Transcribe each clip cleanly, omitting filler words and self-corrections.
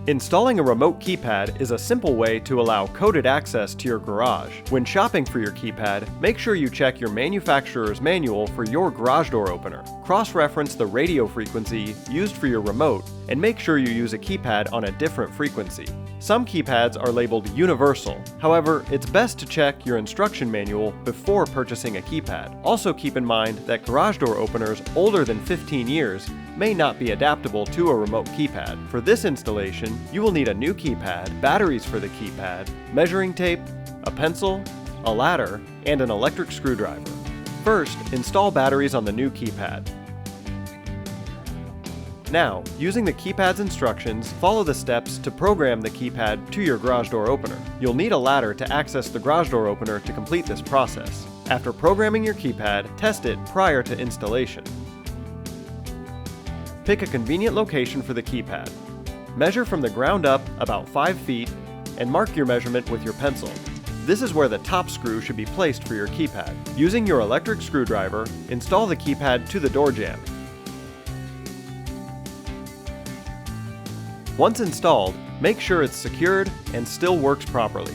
Installing a remote keypad is a simple way to allow coded access to your garage. When shopping for your keypad, make sure you check your manufacturer's manual for your garage door opener. Cross-reference the radio frequency used for your remote and make sure you use a keypad on a different frequency. Some keypads are labeled universal. However, it's best to check your instruction manual before purchasing a keypad. Also keep in mind that garage door openers older than 15 years may not be adaptable to a remote keypad. For this installation, you will need a new keypad, batteries for the keypad, measuring tape, a pencil, a ladder, and an electric screwdriver. First, install batteries on the new keypad. Now, using the keypad's instructions, follow the steps to program the keypad to your garage door opener. You'll need a ladder to access the garage door opener to complete this process. After programming your keypad, test it prior to installation. Pick a convenient location for the keypad. Measure from the ground up about 5 feet and mark your measurement with your pencil. This is where the top screw should be placed for your keypad. Using your electric screwdriver, install the keypad to the door jamb. Once installed, make sure it's secured and still works properly.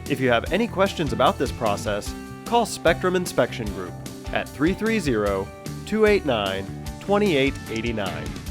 If you have any questions about this process, call Spectrum Inspection Group at 330-289-2889.